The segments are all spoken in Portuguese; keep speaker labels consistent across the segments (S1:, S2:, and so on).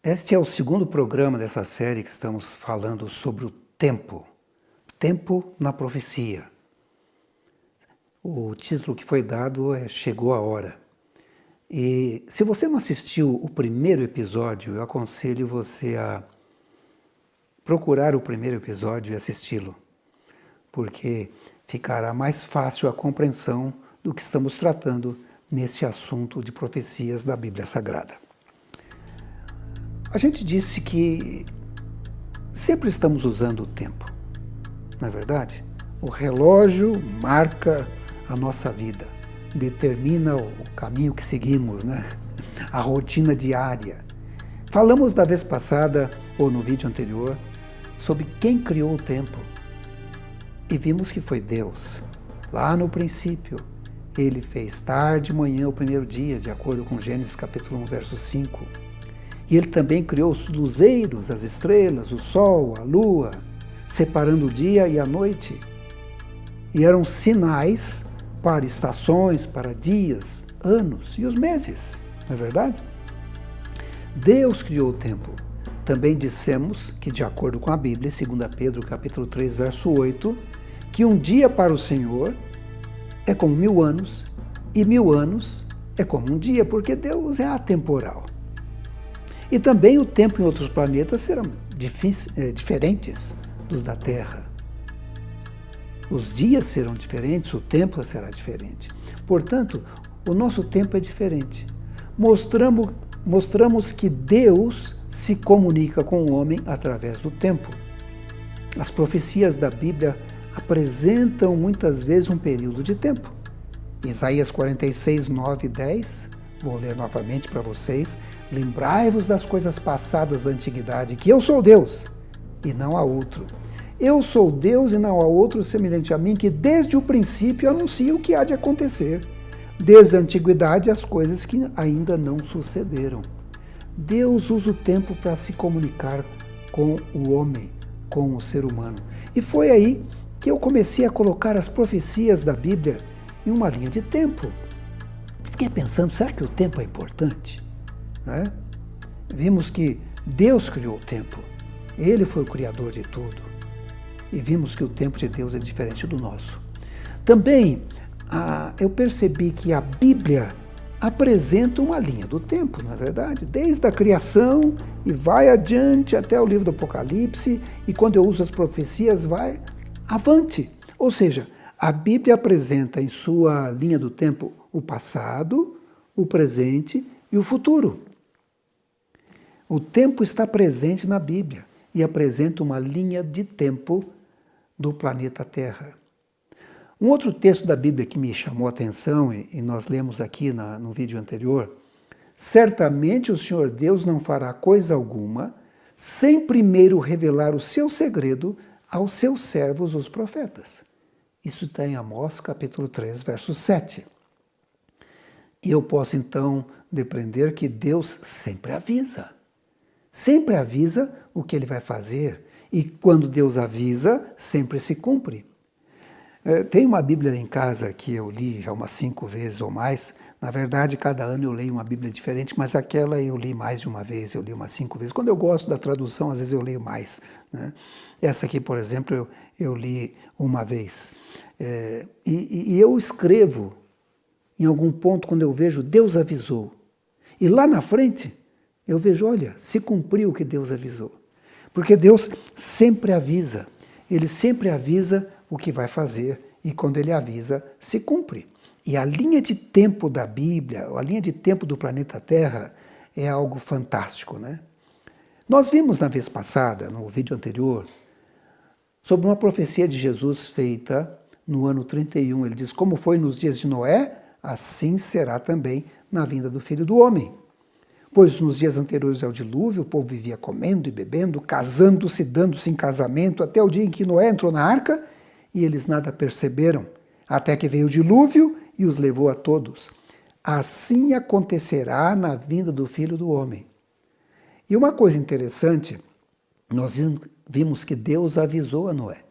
S1: Este é o segundo programa dessa série que estamos falando sobre o tempo. Tempo na profecia. O título que foi dado é Chegou a Hora. E se você não assistiu o primeiro episódio, eu aconselho você a procurar o primeiro episódio e assisti-lo, porque ficará mais fácil a compreensão do que estamos tratando nesse assunto de profecias da Bíblia Sagrada. A gente disse que sempre estamos usando o tempo, não é verdade? O relógio marca a nossa vida, determina o caminho que seguimos, né? A rotina diária. Falamos da vez passada, ou no vídeo anterior, sobre quem criou o tempo. E vimos que foi Deus. Lá no princípio, Ele fez tarde e manhã o primeiro dia, de acordo com Gênesis capítulo 1, verso 5. E Ele também criou os luzeiros, as estrelas, o sol, a lua, separando o dia e a noite. E eram sinais para estações, para dias, anos e os meses, não é verdade? Deus criou o tempo. Também dissemos que, de acordo com a Bíblia, 2 Pedro capítulo 3, verso 8, que um dia para o Senhor é como 1000 anos, e 1000 anos é como um dia, porque Deus é atemporal. E também o tempo em outros planetas serão diferentes dos da Terra. Os dias serão diferentes, o tempo será diferente. Portanto, o nosso tempo é diferente. Mostramos que Deus se comunica com o homem através do tempo. As profecias da Bíblia apresentam muitas vezes um período de tempo. Isaías 46, 9 e 10, vou ler novamente para vocês. Lembrai-vos das coisas passadas da antiguidade, que eu sou Deus e não há outro. Eu sou Deus e não há outro semelhante a mim, que desde o princípio anuncia o que há de acontecer. Desde a antiguidade as coisas que ainda não sucederam. Deus usa o tempo para se comunicar com o homem, com o ser humano. E foi aí que eu comecei a colocar as profecias da Bíblia em uma linha de tempo. Fiquei pensando, será que o tempo é importante? Né? Vimos que Deus criou o tempo. Ele foi o criador de tudo. E vimos que o tempo de Deus é diferente do nosso. Também eu percebi que a Bíblia apresenta uma linha do tempo, não é verdade? Desde a criação e vai adiante até o livro do Apocalipse, e quando eu uso as profecias, vai avante. Ou seja, a Bíblia apresenta em sua linha do tempo o passado, o presente e o futuro. O tempo está presente na Bíblia e apresenta uma linha de tempo do planeta Terra. Um outro texto da Bíblia que me chamou a atenção, e nós lemos aqui no vídeo anterior, certamente o Senhor Deus não fará coisa alguma sem primeiro revelar o seu segredo aos seus servos, os profetas. Isso está em Amós capítulo 3, verso 7. E eu posso então depreender que Deus sempre avisa. Sempre avisa o que Ele vai fazer. E quando Deus avisa, sempre se cumpre. Tem uma Bíblia em casa que eu li já umas 5 vezes ou mais. Na verdade, cada ano eu leio uma Bíblia diferente, mas aquela eu li mais de uma vez, eu li umas 5 vezes. Quando eu gosto da tradução, às vezes eu leio mais, né? Essa aqui, por exemplo, eu li uma vez. E eu escrevo em algum ponto, quando eu vejo Deus avisou. E lá na frente, eu vejo, olha, se cumpriu o que Deus avisou. Porque Deus sempre avisa. Ele sempre avisa o que vai fazer, e quando Ele avisa, se cumpre. E a linha de tempo da Bíblia, a linha de tempo do planeta Terra, é algo fantástico, né? Nós vimos na vez passada, no vídeo anterior, sobre uma profecia de Jesus feita no ano 31. Ele diz, como foi nos dias de Noé, assim será também na vinda do Filho do Homem. Pois nos dias anteriores ao dilúvio, o povo vivia comendo e bebendo, casando-se, dando-se em casamento, até o dia em que Noé entrou na arca, e eles nada perceberam, até que veio o dilúvio e os levou a todos. Assim acontecerá na vinda do Filho do Homem. E uma coisa interessante, nós vimos que Deus avisou a Noé.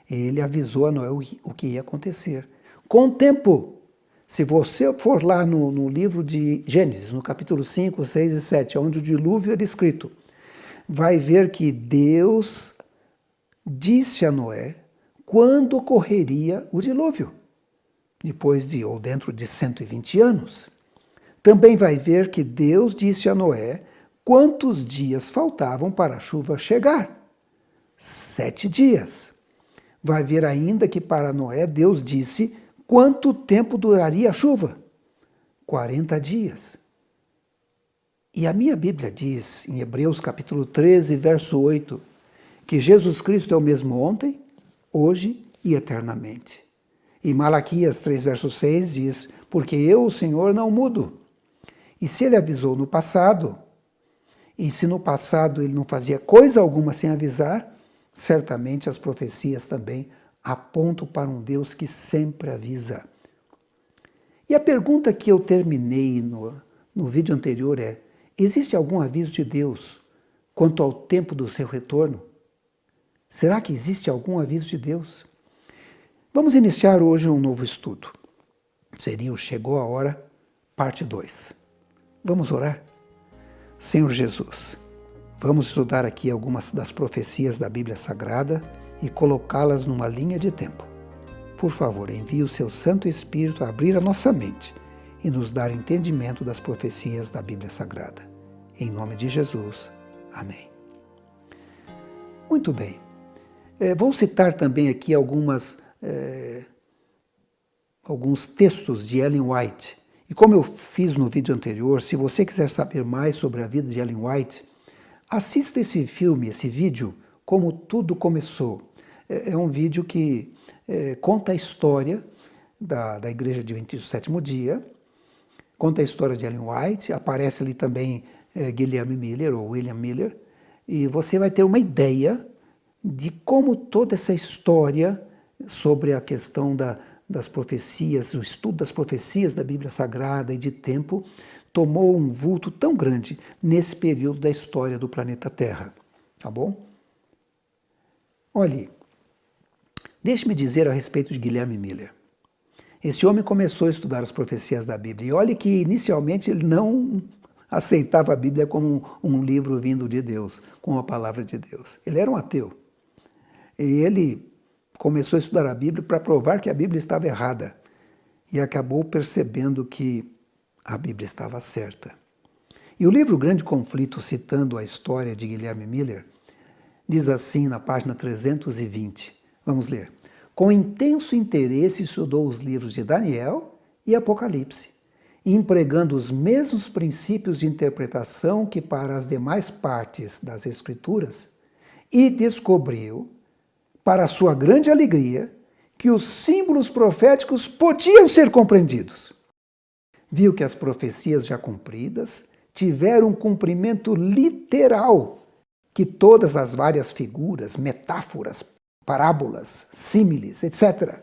S1: Ele avisou a Noé o que ia acontecer. Com o tempo, Se você for lá no livro de Gênesis, no capítulo 5, 6 e 7, onde o dilúvio é descrito, vai ver que Deus disse a Noé quando ocorreria o dilúvio, depois de ou dentro de 120 anos. Também vai ver que Deus disse a Noé quantos dias faltavam para a chuva chegar. 7 dias. Vai ver ainda que para Noé Deus disse quanto tempo duraria a chuva? 40 dias. E a minha Bíblia diz, em Hebreus capítulo 13, verso 8, que Jesus Cristo é o mesmo ontem, hoje e eternamente. E Malaquias 3, verso 6 diz, porque eu, o Senhor, não mudo. E se ele avisou no passado, e se no passado ele não fazia coisa alguma sem avisar, certamente as profecias também apontam para um Deus que sempre avisa. E a pergunta que eu terminei no vídeo anterior é, existe algum aviso de Deus quanto ao tempo do seu retorno? Será que existe algum aviso de Deus? Vamos iniciar hoje um novo estudo. Seria o Chegou a Hora, parte 2. Vamos orar? Senhor Jesus, vamos estudar aqui algumas das profecias da Bíblia Sagrada e colocá-las numa linha de tempo. Por favor, envie o seu Santo Espírito a abrir a nossa mente e nos dar entendimento das profecias da Bíblia Sagrada. Em nome de Jesus. Amém. Muito bem. Vou citar também aqui alguns textos de Ellen White. E como eu fiz no vídeo anterior, se você quiser saber mais sobre a vida de Ellen White, assista esse vídeo, Como Tudo Começou. É um vídeo que conta a história da Igreja Adventista do Sétimo Dia, conta a história de Ellen White, aparece ali também Guilherme Miller, ou William Miller, e você vai ter uma ideia de como toda essa história sobre a questão das profecias, o estudo das profecias da Bíblia Sagrada e de tempo, tomou um vulto tão grande nesse período da história do planeta Terra. Tá bom? Olhe, deixe-me dizer a respeito de Guilherme Miller. Esse homem começou a estudar as profecias da Bíblia, e olhe que inicialmente ele não aceitava a Bíblia como um livro vindo de Deus, como a palavra de Deus. Ele era um ateu. E ele começou a estudar a Bíblia para provar que a Bíblia estava errada e acabou percebendo que a Bíblia estava certa. E o livro Grande Conflito, citando a história de Guilherme Miller, diz assim na página 320. Vamos ler. Com intenso interesse estudou os livros de Daniel e Apocalipse, empregando os mesmos princípios de interpretação que para as demais partes das Escrituras, e descobriu, para sua grande alegria, que os símbolos proféticos podiam ser compreendidos. Viu que as profecias já cumpridas tiveram um cumprimento literal, que todas as várias figuras, metáforas, parábolas, símiles, etc.,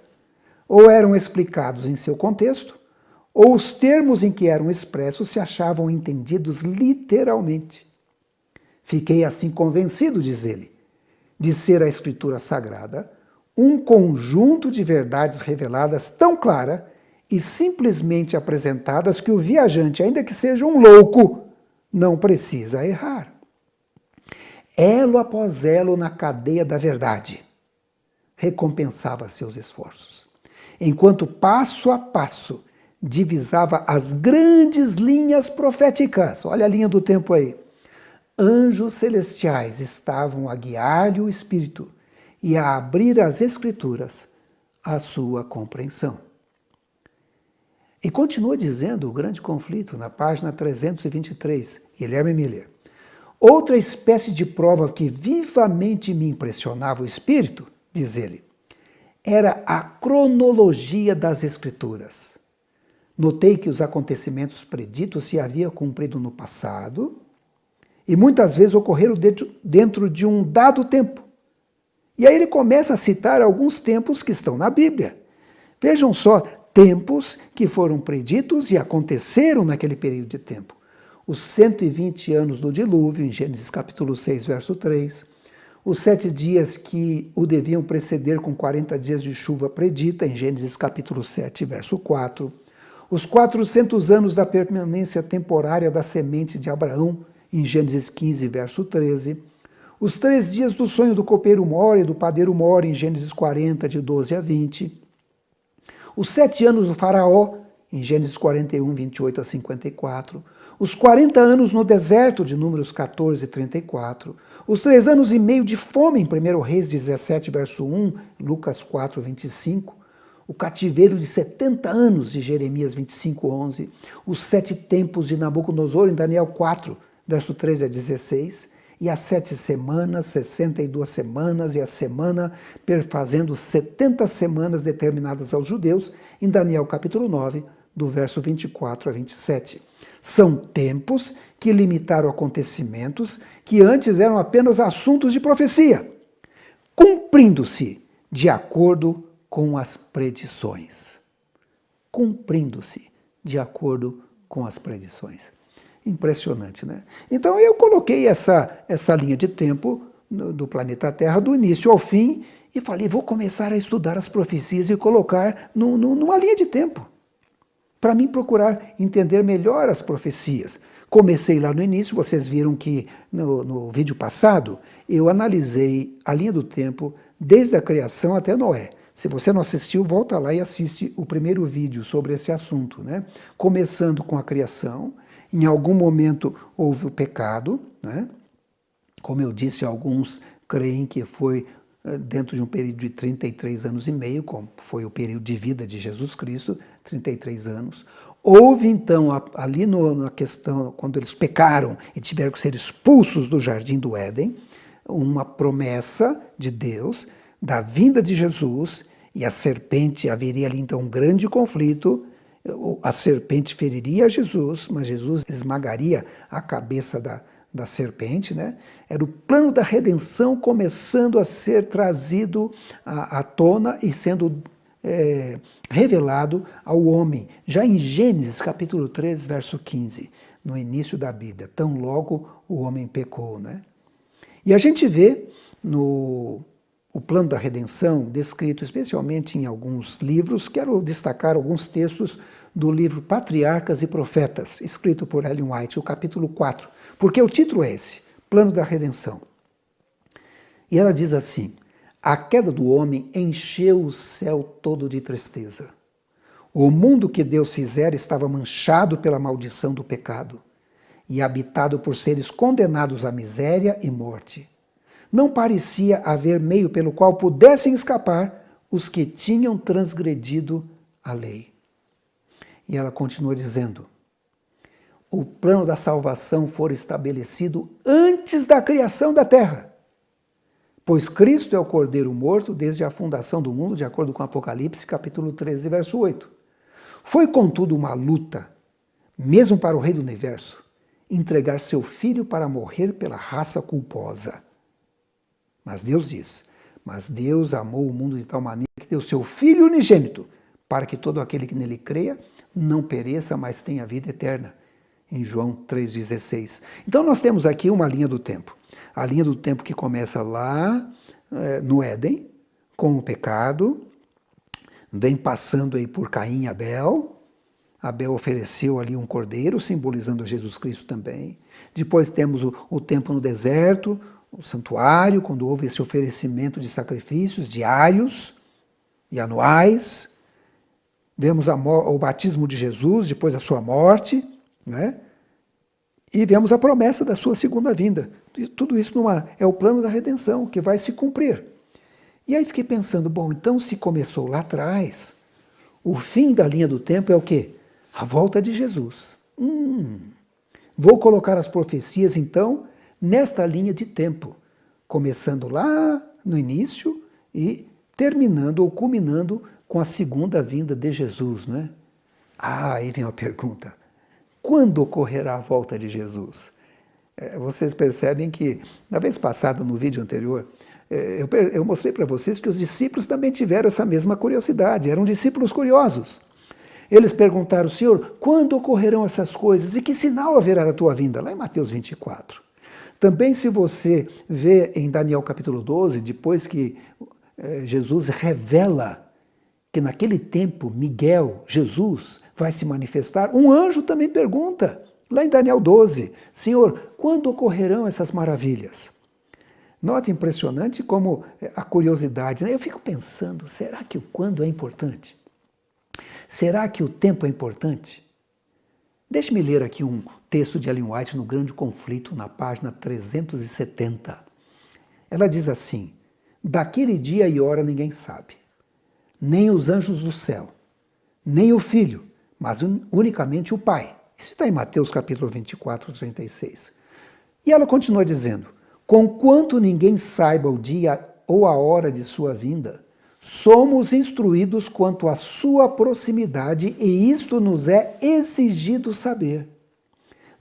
S1: ou eram explicados em seu contexto, ou os termos em que eram expressos se achavam entendidos literalmente. Fiquei assim convencido, diz ele, de ser a Escritura Sagrada um conjunto de verdades reveladas tão clara e simplesmente apresentadas que o viajante, ainda que seja um louco, não precisa errar. Elo após elo na cadeia da verdade recompensava seus esforços, enquanto passo a passo divisava as grandes linhas proféticas. Olha a linha do tempo aí. Anjos celestiais estavam a guiar-lhe o espírito e a abrir as Escrituras à sua compreensão. E continua dizendo o Grande Conflito, na página 323, Guilherme Miller. Outra espécie de prova que vivamente me impressionava o espírito, diz ele, era a cronologia das Escrituras. Notei que os acontecimentos preditos se haviam cumprido no passado e muitas vezes ocorreram dentro de um dado tempo. E aí ele começa a citar alguns tempos que estão na Bíblia. Vejam só, tempos que foram preditos e aconteceram naquele período de tempo. Os 120 anos do dilúvio, em Gênesis capítulo 6, verso 3. Os 7 dias que o deviam preceder com 40 dias de chuva predita, em Gênesis capítulo 7, verso 4. Os 400 anos da permanência temporária da semente de Abraão, em Gênesis 15, verso 13. Os 3 dias do sonho do copeiro mor e do padeiro mor, em Gênesis 40, de 12 a 20. Os 7 anos do faraó, em Gênesis 41, 28 a 54. Os 40 anos no deserto, de Números 14, 34. Os 3 anos e meio de fome, em 1 Reis 17, verso 1, Lucas 4, 25. O cativeiro de 70 anos, de Jeremias 25, 11. Os 7 tempos de Nabucodonosor, em Daniel 4, verso 13 a 16. E as 7 semanas, 62 semanas, e a semana perfazendo 70 semanas determinadas aos judeus, em Daniel capítulo 9, do verso 24 a 27. São tempos que limitaram acontecimentos que antes eram apenas assuntos de profecia, cumprindo-se de acordo com as predições. Cumprindo-se de acordo com as predições. Impressionante, né? Então eu coloquei essa linha de tempo do planeta Terra, do início ao fim, e falei, vou começar a estudar as profecias e colocar numa linha de tempo, para mim procurar entender melhor as profecias. Comecei lá no início, vocês viram que no vídeo passado, eu analisei a linha do tempo desde a criação até Noé. Se você não assistiu, volta lá e assiste o primeiro vídeo sobre esse assunto, né? Começando com a criação. Em algum momento houve o pecado, né? Como eu disse, alguns creem que foi dentro de um período de 33 anos e meio, como foi o período de vida de Jesus Cristo, 33 anos. Houve então, ali na questão, quando eles pecaram e tiveram que ser expulsos do jardim do Éden, uma promessa de Deus, da vinda de Jesus, e a serpente, haveria ali então um grande conflito. A serpente feriria Jesus, mas Jesus esmagaria a cabeça da serpente, né? Era o plano da redenção começando a ser trazido à tona e sendo revelado ao homem. Já em Gênesis capítulo 3, verso 15, no início da Bíblia, tão logo o homem pecou, né? E a gente vê o plano da redenção descrito especialmente em alguns livros. Quero destacar alguns textos do livro Patriarcas e Profetas, escrito por Ellen White, o capítulo 4, porque o título é esse, Plano da Redenção. E ela diz assim: a queda do homem encheu o céu todo de tristeza. O mundo que Deus fizera estava manchado pela maldição do pecado e habitado por seres condenados à miséria e morte. Não parecia haver meio pelo qual pudessem escapar os que tinham transgredido a lei. E ela continua dizendo: o plano da salvação foi estabelecido antes da criação da terra, pois Cristo é o Cordeiro morto desde a fundação do mundo, de acordo com Apocalipse, capítulo 13, verso 8. Foi, contudo, uma luta, mesmo para o Rei do Universo, entregar seu filho para morrer pela raça culposa. Mas Deus diz: mas Deus amou o mundo de tal maneira que deu seu Filho unigênito, para que todo aquele que nele creia não pereça, mas tenha vida eterna. Em João 3,16. Então nós temos aqui uma linha do tempo. A linha do tempo que começa lá no Éden, com o pecado, vem passando aí por Caim e Abel. Abel ofereceu ali um cordeiro, simbolizando a Jesus Cristo também. Depois temos o tempo no deserto, o santuário, quando houve esse oferecimento de sacrifícios diários e anuais. Vemos o batismo de Jesus, depois a sua morte, né? E vemos a promessa da sua segunda vinda. E tudo isso é o plano da redenção que vai se cumprir. E aí fiquei pensando, bom, então se começou lá atrás, o fim da linha do tempo é o quê? A volta de Jesus. Vou colocar as profecias, então, nesta linha de tempo, começando lá no início e terminando ou culminando com a segunda vinda de Jesus, né? Aí vem a pergunta: quando ocorrerá a volta de Jesus? Vocês percebem que, na vez passada, no vídeo anterior, eu mostrei para vocês que os discípulos também tiveram essa mesma curiosidade, eram discípulos curiosos. Eles perguntaram: Senhor, quando ocorrerão essas coisas e que sinal haverá da tua vinda? Lá em Mateus 24. Também, se você vê em Daniel capítulo 12, depois que Jesus revela que naquele tempo Jesus vai se manifestar? Um anjo também pergunta, lá em Daniel 12, Senhor, quando ocorrerão essas maravilhas? Nota impressionante como a curiosidade, né? Eu fico pensando, será que o quando é importante? Será que o tempo é importante? Deixe-me ler aqui um texto de Ellen White no Grande Conflito, na página 370. Ela diz assim, daquele dia e hora ninguém sabe, nem os anjos do céu, nem o Filho, mas unicamente o Pai. Isso está em Mateus capítulo 24, 36. E ela continua dizendo, conquanto ninguém saiba o dia ou a hora de sua vinda, somos instruídos quanto à sua proximidade e isto nos é exigido saber.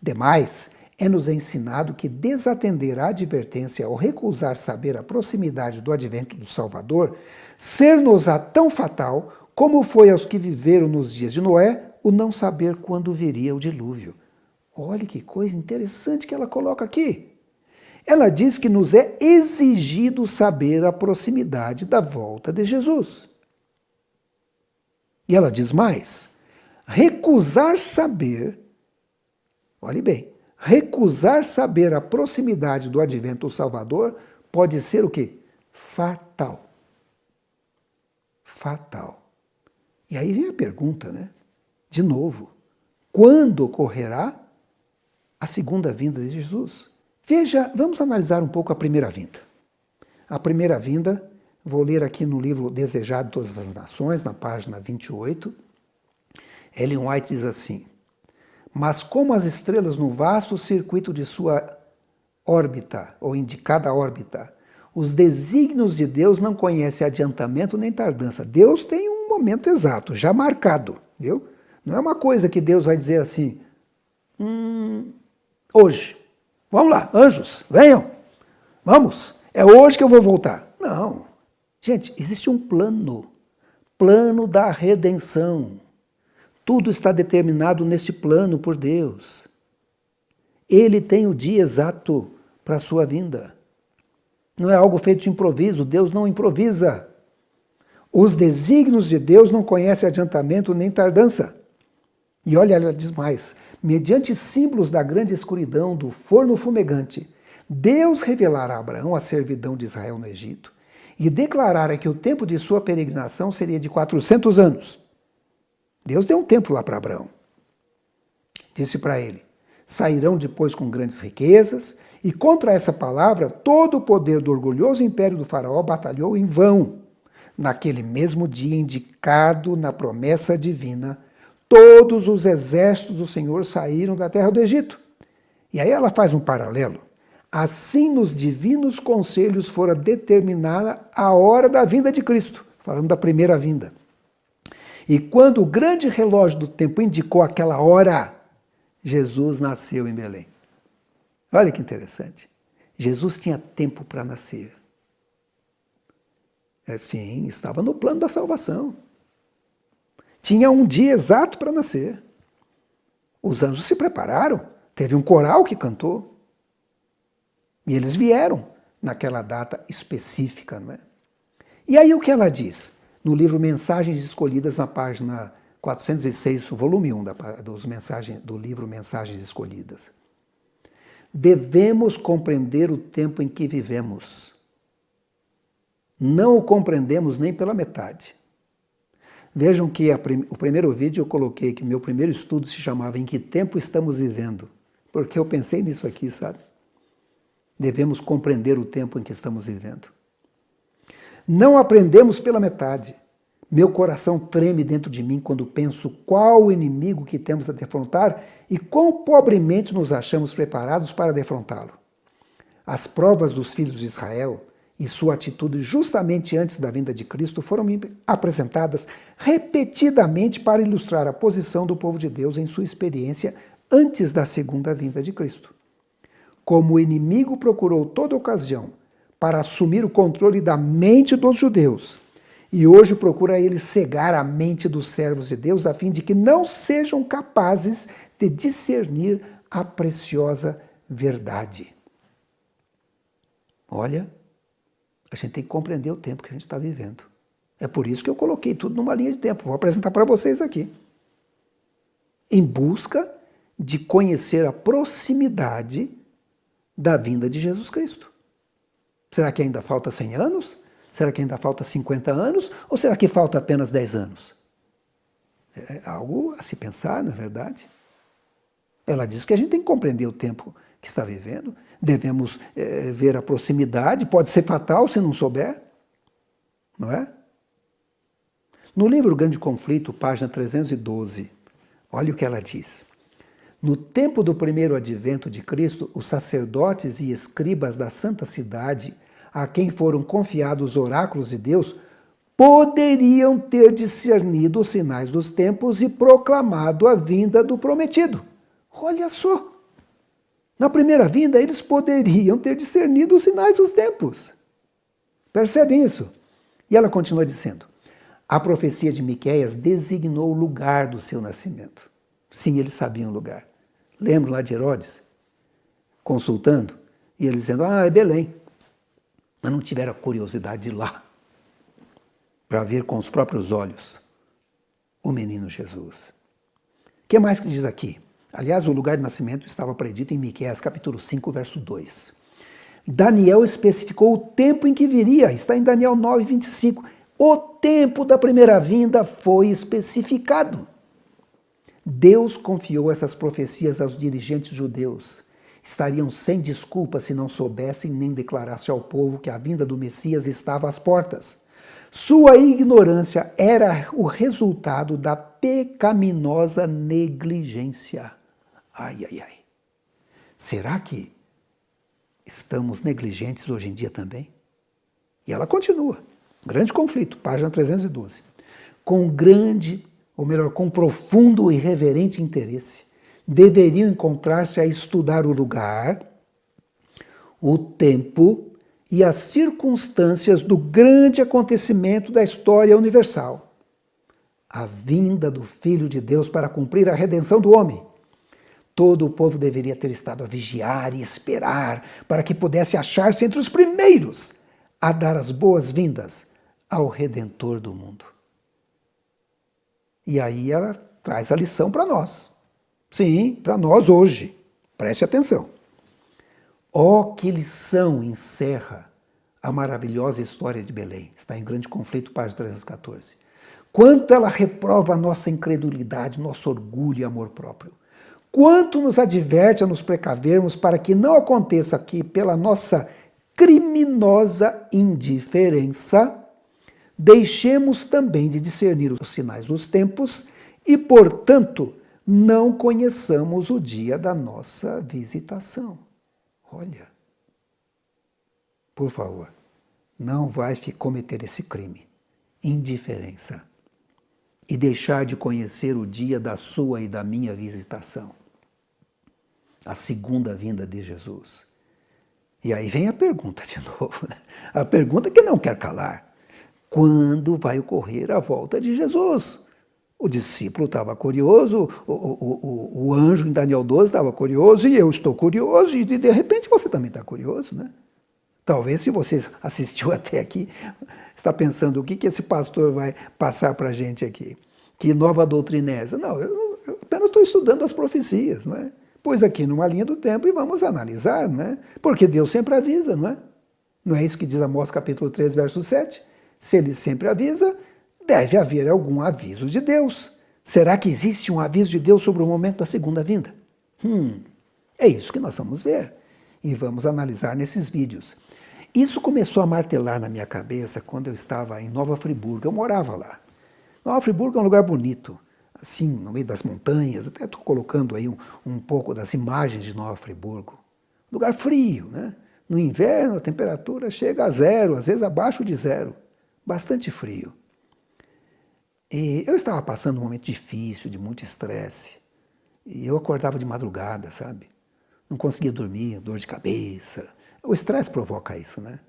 S1: Demais, é-nos ensinado que desatender à advertência ou recusar saber a proximidade do advento do Salvador, ser-nos-á tão fatal como foi aos que viveram nos dias de Noé o não saber quando viria o dilúvio. Olha que coisa interessante que ela coloca aqui. Ela diz que nos é exigido saber a proximidade da volta de Jesus. E ela diz mais, recusar saber, olhe bem, recusar saber a proximidade do advento do Salvador pode ser o quê? Fatal. Fatal. E aí vem a pergunta, né? De novo, quando ocorrerá a segunda vinda de Jesus? Veja, vamos analisar um pouco a primeira vinda. A primeira vinda, vou ler aqui no livro Desejado de Todas as Nações, na página 28. Ellen White diz assim, mas como as estrelas no vasto circuito de sua órbita, ou indicada órbita, os desígnios de Deus não conhecem adiantamento nem tardança. Deus tem um momento exato, já marcado, viu? Não é uma coisa que Deus vai dizer assim, hoje, vamos lá, anjos, venham, vamos, é hoje que eu vou voltar. Não, gente, existe um plano da redenção. Tudo está determinado neste plano por Deus. Ele tem o dia exato para a sua vinda. Não é algo feito de improviso, Deus não improvisa. Os desígnios de Deus não conhecem adiantamento nem tardança. E olha, ela diz mais, mediante símbolos da grande escuridão do forno fumegante, Deus revelará a Abraão a servidão de Israel no Egito e declarara que o tempo de sua peregrinação seria de 400 anos. Deus deu um tempo lá para Abraão. Disse para ele, sairão depois com grandes riquezas, e contra essa palavra todo o poder do orgulhoso império do faraó batalhou em vão. Naquele mesmo dia indicado na promessa divina, todos os exércitos do Senhor saíram da terra do Egito. E aí ela faz um paralelo. Assim nos divinos conselhos fora determinada a hora da vinda de Cristo, falando da primeira vinda. E quando o grande relógio do tempo indicou aquela hora, Jesus nasceu em Belém. Olha que interessante. Jesus tinha tempo para nascer. Sim, estava no plano da salvação. Tinha um dia exato para nascer. Os anjos se prepararam, teve um coral que cantou. E eles vieram naquela data específica, não é? E aí o que ela diz? No livro Mensagens Escolhidas, na página 406, volume 1 do livro Mensagens Escolhidas. Devemos compreender o tempo em que vivemos. Não o compreendemos nem pela metade. Vejam que o primeiro vídeo eu coloquei que meu primeiro estudo se chamava Em que tempo estamos vivendo? Porque eu pensei nisso aqui, sabe? Devemos compreender o tempo em que estamos vivendo. Não aprendemos pela metade. Meu coração treme dentro de mim quando penso qual o inimigo que temos a defrontar e quão pobremente nos achamos preparados para defrontá-lo. As provas dos filhos de Israel e sua atitude justamente antes da vinda de Cristo foram apresentadas repetidamente para ilustrar a posição do povo de Deus em sua experiência antes da segunda vinda de Cristo. Como o inimigo procurou toda ocasião para assumir o controle da mente dos judeus, e hoje procura ele cegar a mente dos servos de Deus a fim de que não sejam capazes de discernir a preciosa verdade. Olha, a gente tem que compreender o tempo que a gente está vivendo. É por isso que eu coloquei tudo numa linha de tempo. Vou apresentar para vocês aqui. em busca de conhecer a proximidade da vinda de Jesus Cristo. Será que ainda falta 100 anos? Será que ainda falta 50 anos? Ou será que falta apenas 10 anos? É algo a se pensar, não é verdade? Ela diz que a gente tem que compreender o tempo que está vivendo, devemos ver a proximidade, pode ser fatal se não souber, não é? No livro Grande Conflito, página 312, olha o que ela diz. No tempo do primeiro advento de Cristo, os sacerdotes e escribas da santa cidade, a quem foram confiados os oráculos de Deus, poderiam ter discernido os sinais dos tempos e proclamado a vinda do prometido. Olha só! Na primeira vinda, eles poderiam ter discernido os sinais dos tempos. Percebem isso? E ela continua dizendo, a profecia de Miqueias designou o lugar do seu nascimento. Sim, eles sabiam o lugar. Lembram lá de Herodes? Consultando, e eles dizendo, é Belém. Mas não tiveram a curiosidade de ir lá, para ver com os próprios olhos o menino Jesus. O que mais que diz aqui? Aliás, o lugar de nascimento estava predito em Miqueias, capítulo 5, verso 2. Daniel especificou o tempo em que viria, está em Daniel 9, 25. O tempo da primeira vinda foi especificado. Deus confiou essas profecias aos dirigentes judeus. Estariam sem desculpa se não soubessem nem declarassem ao povo que a vinda do Messias estava às portas. Sua ignorância era o resultado da pecaminosa negligência. Ai, ai, ai. Será que estamos negligentes hoje em dia também? E ela continua. Grande conflito, página 312. Com profundo e reverente interesse, deveriam encontrar-se a estudar o lugar, o tempo e as circunstâncias do grande acontecimento da história universal. A vinda do Filho de Deus para cumprir a redenção do homem. Todo o povo deveria ter estado a vigiar e esperar para que pudesse achar-se entre os primeiros a dar as boas-vindas ao Redentor do mundo. E aí ela traz a lição para nós. Sim, para nós hoje. Preste atenção. Oh, que lição encerra a maravilhosa história de Belém. Está em Grande Conflito, página 314. Quanto ela reprova a nossa incredulidade, nosso orgulho e amor próprio. Quanto nos adverte a nos precavermos para que não aconteça que, pela nossa criminosa indiferença, deixemos também de discernir os sinais dos tempos e, portanto, não conheçamos o dia da nossa visitação. Olha, por favor, não vai cometer esse crime, indiferença, e deixar de conhecer o dia da sua e da minha visitação, a segunda vinda de Jesus. E aí vem a pergunta de novo, né? A pergunta que não quer calar. Quando vai ocorrer a volta de Jesus? O discípulo estava curioso, o anjo em Daniel 12 estava curioso, e eu estou curioso, e de repente você também está curioso, né? Talvez, se você assistiu até aqui, está pensando, o que esse pastor vai passar para a gente aqui? Que nova doutrina é essa? Não, eu apenas estou estudando as profecias, não é? Pôs aqui numa linha do tempo e vamos analisar, não é? Porque Deus sempre avisa, não é? Não é isso que diz Amós capítulo 3, verso 7? Se ele sempre avisa, deve haver algum aviso de Deus. Será que existe um aviso de Deus sobre o momento da segunda vinda? É isso que nós vamos ver e vamos analisar nesses vídeos. Isso começou a martelar na minha cabeça quando eu estava em Nova Friburgo. Eu morava lá. Nova Friburgo é um lugar bonito, assim, no meio das montanhas. Até estou colocando aí um pouco das imagens de Nova Friburgo. Lugar frio, né? No inverno a temperatura chega a 0, às vezes abaixo de 0. Bastante frio. E eu estava passando um momento difícil, de muito estresse. E eu acordava de madrugada, sabe? Não conseguia dormir, dor de cabeça. O estresse provoca isso, né?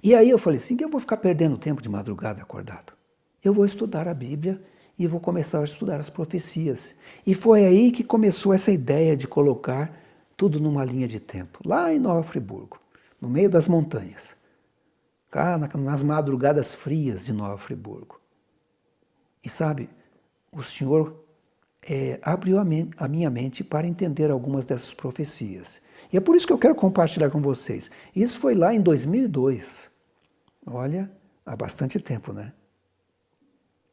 S1: E aí eu falei assim, que eu vou ficar perdendo tempo de madrugada acordado. Eu vou estudar a Bíblia e vou começar a estudar as profecias. E foi aí que começou essa ideia de colocar tudo numa linha de tempo. Lá em Nova Friburgo, no meio das montanhas. Cá nas madrugadas frias de Nova Friburgo. E sabe, o Senhor abriu a minha mente para entender algumas dessas profecias. E é por isso que eu quero compartilhar com vocês. Isso foi lá em 2002. Olha, há bastante tempo, né?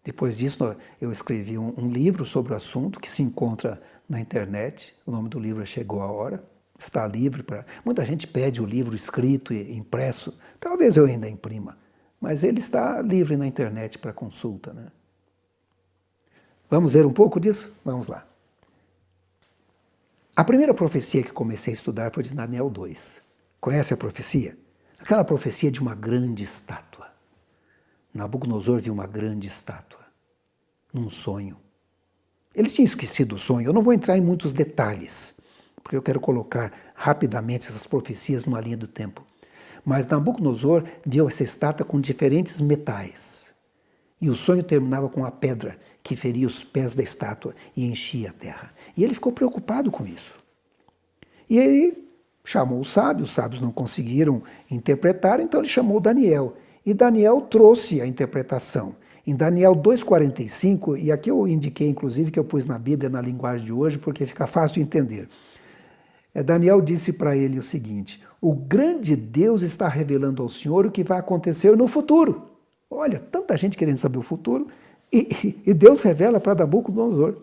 S1: Depois disso, eu escrevi um livro sobre o assunto que se encontra na internet. O nome do livro é Chegou a Hora. Está livre para... Muita gente pede o livro escrito e impresso. Talvez eu ainda imprima. Mas ele está livre na internet para consulta, né? Vamos ver um pouco disso? Vamos lá. A primeira profecia que comecei a estudar foi de Daniel 2. Conhece a profecia? Aquela profecia de uma grande estátua. Nabucodonosor viu uma grande estátua, num sonho. Ele tinha esquecido o sonho, eu não vou entrar em muitos detalhes, porque eu quero colocar rapidamente essas profecias numa linha do tempo. Mas Nabucodonosor viu essa estátua com diferentes metais. E o sonho terminava com a pedra que feria os pés da estátua e enchia a terra. E ele ficou preocupado com isso. E ele chamou os sábios não conseguiram interpretar, então ele chamou Daniel. E Daniel trouxe a interpretação. Em Daniel 2,45, e aqui eu indiquei, inclusive, que eu pus na Bíblia na linguagem de hoje, porque fica fácil de entender. Daniel disse para ele o seguinte: o grande Deus está revelando ao Senhor o que vai acontecer no futuro. Olha, tanta gente querendo saber o futuro, e Deus revela para Nabucodonosor.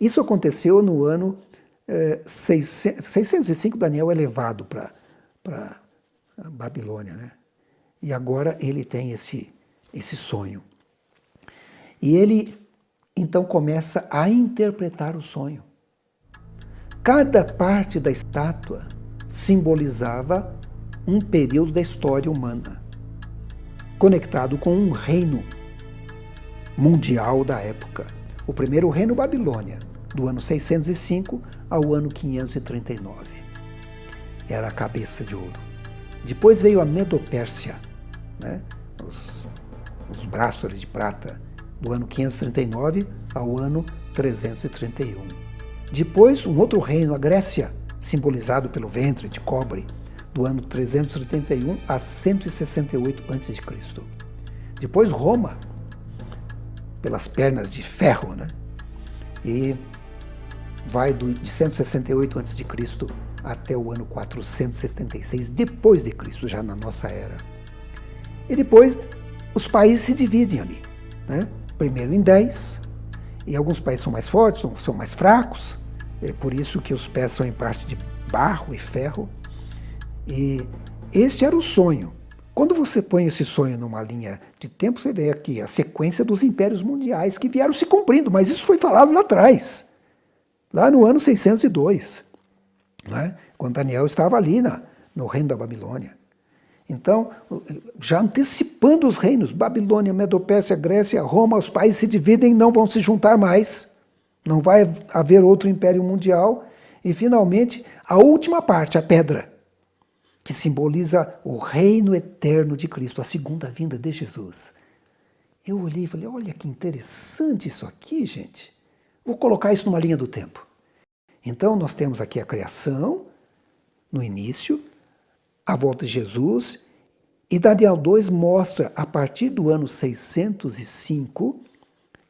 S1: Isso aconteceu no ano 605, Daniel é levado para a Babilônia, né? E agora ele tem esse sonho. E ele, então, começa a interpretar o sonho. Cada parte da estátua simbolizava um período da história humana, conectado com um reino mundial da época. O primeiro reino Babilônia, do ano 605 ao ano 539. Era a cabeça de ouro. Depois veio a Medopérsia, né? Os braços ali de prata, do ano 539 ao ano 331. Depois, um outro reino, a Grécia, simbolizado pelo ventre de cobre, do ano 331 a 168 a.C. Depois, Roma, pelas pernas de ferro, né? E vai de 168 a.C. até o ano 476 depois de Cristo, já na nossa era. E depois os países se dividem ali, né? Primeiro em 10, e alguns países são mais fortes, são mais fracos, é por isso que os pés são em parte de barro e ferro. E esse era o sonho. Quando você põe esse sonho numa linha de tempo, você vê aqui a sequência dos impérios mundiais que vieram se cumprindo, mas isso foi falado lá atrás, lá no ano 602, né? Quando Daniel estava ali no reino da Babilônia. Então, já antecipando os reinos, Babilônia, Medopérsia, Grécia, Roma, os países se dividem, não vão se juntar mais, não vai haver outro império mundial, e finalmente a última parte, a pedra, que simboliza o reino eterno de Cristo, a segunda vinda de Jesus. Eu olhei e falei, olha que interessante isso aqui, gente. Vou colocar isso numa linha do tempo. Então, nós temos aqui a criação, no início, a volta de Jesus, e Daniel 2 mostra, a partir do ano 605,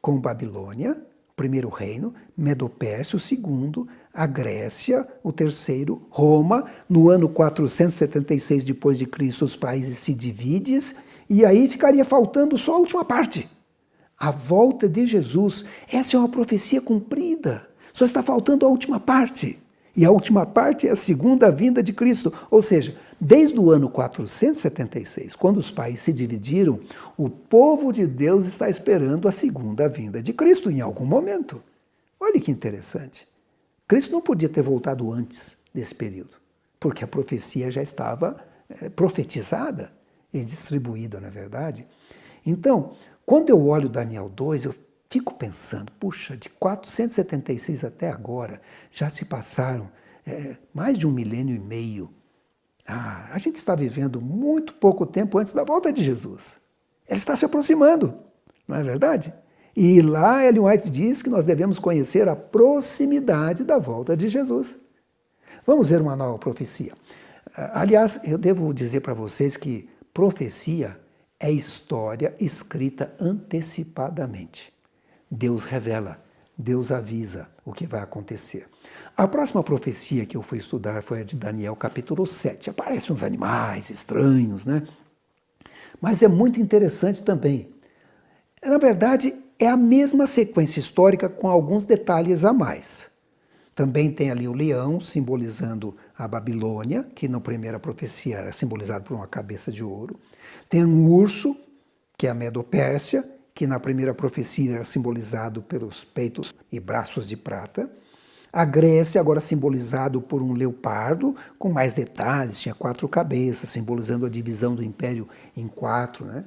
S1: com Babilônia, o primeiro reino, Medopérsia, o segundo, a Grécia, o terceiro, Roma, no ano 476 depois de Cristo, os países se dividem, e aí ficaria faltando só a última parte, a volta de Jesus. Essa é uma profecia cumprida, só está faltando a última parte. E a última parte é a segunda vinda de Cristo. Ou seja, desde o ano 476, quando os países se dividiram, o povo de Deus está esperando a segunda vinda de Cristo em algum momento. Olha que interessante. Cristo não podia ter voltado antes desse período, porque a profecia já estava profetizada e distribuída, na verdade. Então, quando eu olho Daniel 2, eu fico pensando, puxa, de 476 até agora, já se passaram mais de 1,5 milênio. A gente está vivendo muito pouco tempo antes da volta de Jesus. Ele está se aproximando, não é verdade? E lá Ellen White diz que nós devemos conhecer a proximidade da volta de Jesus. Vamos ver uma nova profecia. Aliás, eu devo dizer para vocês que profecia é história escrita antecipadamente. Deus revela Deus avisa o que vai acontecer. A próxima profecia que eu fui estudar foi a de Daniel, capítulo 7. Aparecem uns animais estranhos, né? Mas é muito interessante também. Na verdade, é a mesma sequência histórica com alguns detalhes a mais. Também tem ali o leão, simbolizando a Babilônia, que na primeira profecia era simbolizado por uma cabeça de ouro. Tem um urso, que é a Medo-Pérsia, que na primeira profecia era simbolizado pelos peitos e braços de prata. A Grécia, agora simbolizado por um leopardo, com mais detalhes, tinha 4 cabeças, simbolizando a divisão do império em 4, né?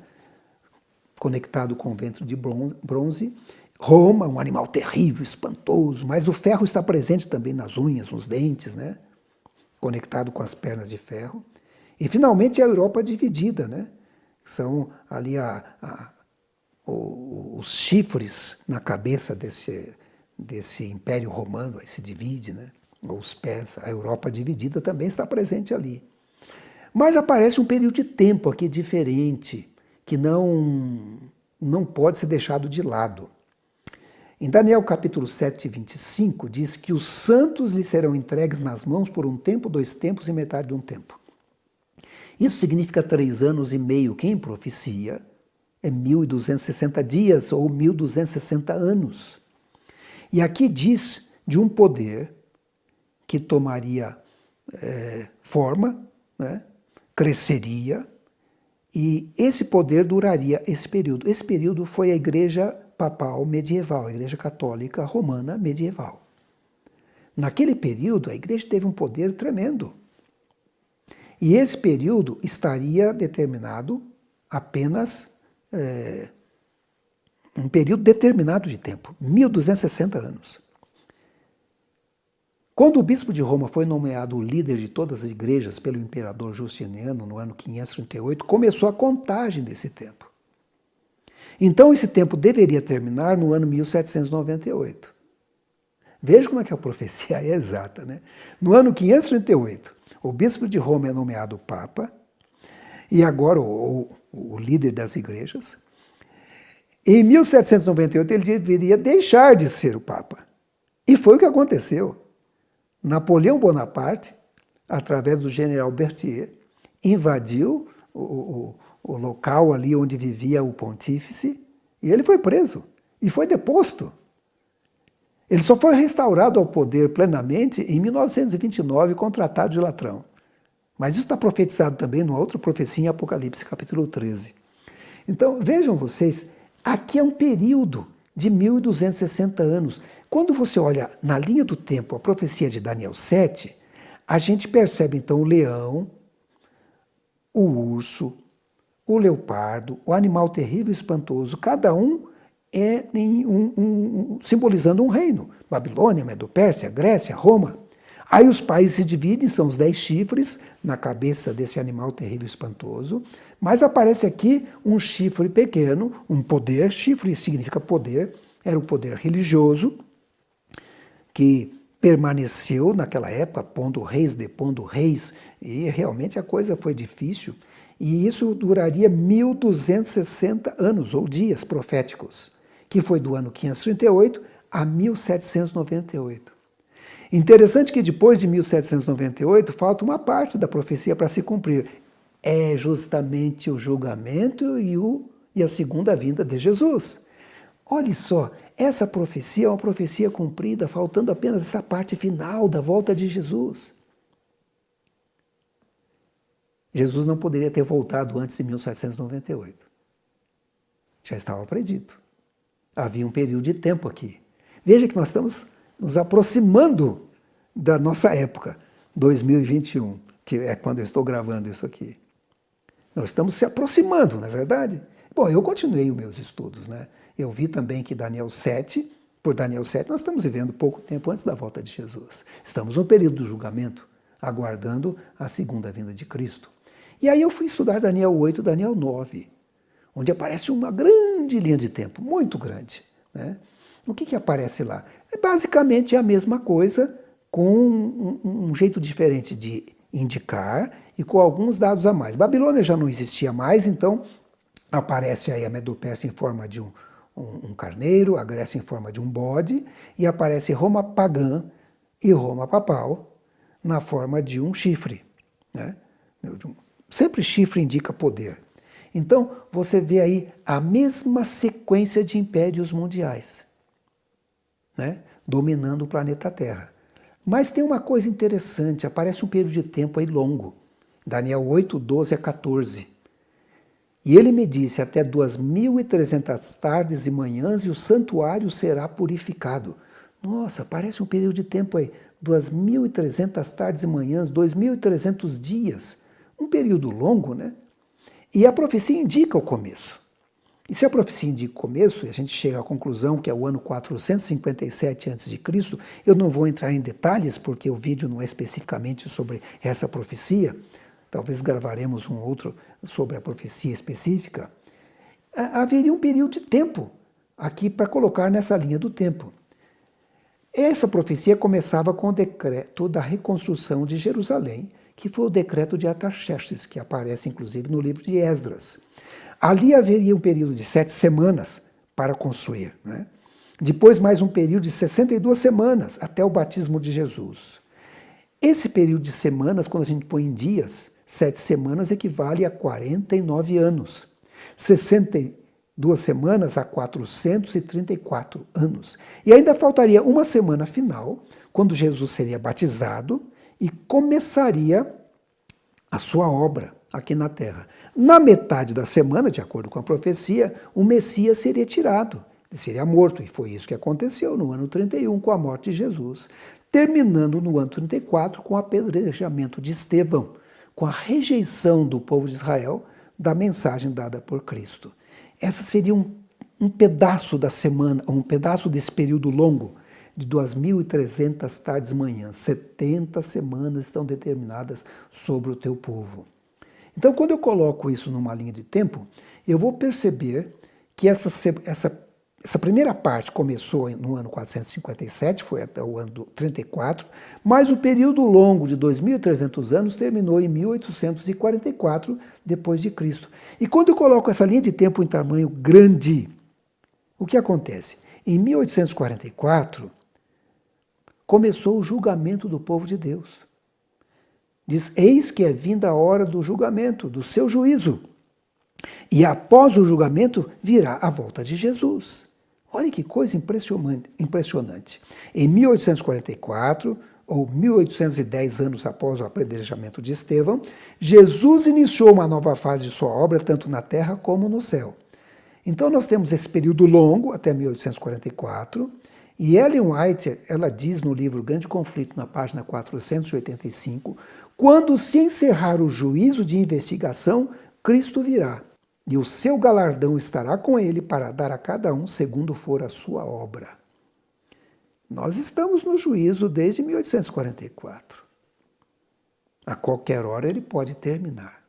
S1: Conectado com o ventre de bronze. Roma, um animal terrível, espantoso, mas o ferro está presente também nas unhas, nos dentes, né? Conectado com as pernas de ferro. E, finalmente, a Europa dividida, né? São ali os chifres na cabeça desse Império Romano, aí se divide, né? Os pés, a Europa dividida também está presente ali. Mas aparece um período de tempo aqui diferente, que não pode ser deixado de lado. Em Daniel capítulo 7, 25, diz que os santos lhe serão entregues nas mãos por um tempo, 2 tempos e metade de um tempo. Isso significa 3 anos e meio, que em profecia é 1.260 dias ou 1.260 anos. E aqui diz de um poder que tomaria forma, né, cresceria, e esse poder duraria esse período. Esse período foi a Igreja Papal medieval, a Igreja Católica Romana medieval. Naquele período, a Igreja teve um poder tremendo. E esse período estaria determinado apenas um período determinado de tempo, 1.260 anos. Quando o bispo de Roma foi nomeado o líder de todas as igrejas pelo imperador Justiniano, no ano 538, começou a contagem desse tempo. Então, esse tempo deveria terminar no ano 1798. Veja como é que a profecia é exata, né? No ano 538, o bispo de Roma é nomeado papa, e agora o líder das igrejas. Em 1798, ele deveria deixar de ser o papa. E foi o que aconteceu. Napoleão Bonaparte, através do general Berthier, invadiu o local ali onde vivia o pontífice, e ele foi preso e foi deposto. Ele só foi restaurado ao poder plenamente em 1929 com o Tratado de Latrão. Mas isso está profetizado também numa outra profecia em Apocalipse, capítulo 13. Então, vejam vocês, aqui é um período de 1.260 anos. Quando você olha na linha do tempo a profecia de Daniel 7, a gente percebe então o leão, o urso, o leopardo, o animal terrível e espantoso, cada um é simbolizando um reino. Babilônia, Medo-Pérsia, Grécia, Roma. Aí os países se dividem, são os 10 chifres na cabeça desse animal terrível e espantoso, mas aparece aqui um chifre pequeno, um poder, chifre significa poder, era o poder religioso, que permaneceu naquela época, pondo reis, depondo reis, e realmente a coisa foi difícil, e isso duraria 1.260 anos, ou dias proféticos, que foi do ano 538 a 1798. Interessante que depois de 1798, falta uma parte da profecia para se cumprir. É justamente o julgamento e a segunda vinda de Jesus. Olha só, essa profecia é uma profecia cumprida, faltando apenas essa parte final da volta de Jesus. Jesus não poderia ter voltado antes de 1798. Já estava predito. Havia um período de tempo aqui. Veja que nós estamos nos aproximando da nossa época, 2021, que é quando eu estou gravando isso aqui. Nós estamos se aproximando, não é verdade? Bom, eu continuei os meus estudos, né? Eu vi também que Daniel 7, por Daniel 7, nós estamos vivendo pouco tempo antes da volta de Jesus. Estamos no período do julgamento, aguardando a segunda vinda de Cristo. E aí eu fui estudar Daniel 8 e Daniel 9, onde aparece uma grande linha de tempo, muito grande, né? O que aparece lá? É basicamente a mesma coisa, com um jeito diferente de indicar e com alguns dados a mais. Babilônia já não existia mais, então aparece aí a Medo-Pérsia em forma de um carneiro, a Grécia em forma de um bode, e aparece Roma pagã e Roma papal na forma de um chifre, né? Sempre chifre indica poder. Então, você vê aí a mesma sequência de impérios mundiais, né, dominando o planeta Terra. Mas tem uma coisa interessante, aparece um período de tempo aí longo, Daniel 8, 12 a 14. E ele me disse, até 2.300 tardes e manhãs, e o santuário será purificado. Nossa, parece um período de tempo aí, 2.300 tardes e manhãs, 2.300 dias. Um período longo, né? E a profecia indica o começo. E se a profecia indica o começo, e a gente chega à conclusão que é o ano 457 a.C., eu não vou entrar em detalhes, porque o vídeo não é especificamente sobre essa profecia, talvez gravaremos um outro sobre a profecia específica, haveria um período de tempo aqui para colocar nessa linha do tempo. Essa profecia começava com o decreto da reconstrução de Jerusalém, que foi o decreto de Artaxerxes, que aparece inclusive no livro de Esdras. Ali haveria um período de 7 semanas para construir, né? Depois mais um período de 62 semanas até o batismo de Jesus. Esse período de semanas, quando a gente põe em dias, 7 semanas equivale a 49 anos. 62 semanas a 434 anos. E ainda faltaria uma semana final, quando Jesus seria batizado e começaria a sua obra aqui na terra. Na metade da semana, de acordo com a profecia, o Messias seria tirado, ele seria morto, e foi isso que aconteceu no ano 31 com a morte de Jesus, terminando no ano 34 com o apedrejamento de Estevão, com a rejeição do povo de Israel da mensagem dada por Cristo. Essa seria um pedaço da semana, um pedaço desse período longo, de 2.300 tardes e manhãs. 70 semanas estão determinadas sobre o teu povo. Então, quando eu coloco isso numa linha de tempo, eu vou perceber que essa primeira parte começou no ano 457, foi até o ano 34, mas o período longo de 2.300 anos terminou em 1844 depois de Cristo. E quando eu coloco essa linha de tempo em tamanho grande, o que acontece? Em 1844, começou o julgamento do povo de Deus. Diz, eis que é vinda a hora do julgamento, do seu juízo. E após o julgamento virá a volta de Jesus. Olha que coisa impressionante. Em 1844, ou 1810 anos após o apedrejamento de Estevão, Jesus iniciou uma nova fase de sua obra, tanto na terra como no céu. Então nós temos esse período longo, até 1844, e Ellen White, ela diz no livro Grande Conflito, na página 485, quando se encerrar o juízo de investigação, Cristo virá, e o seu galardão estará com ele para dar a cada um segundo for a sua obra. Nós estamos no juízo desde 1844. A qualquer hora ele pode terminar.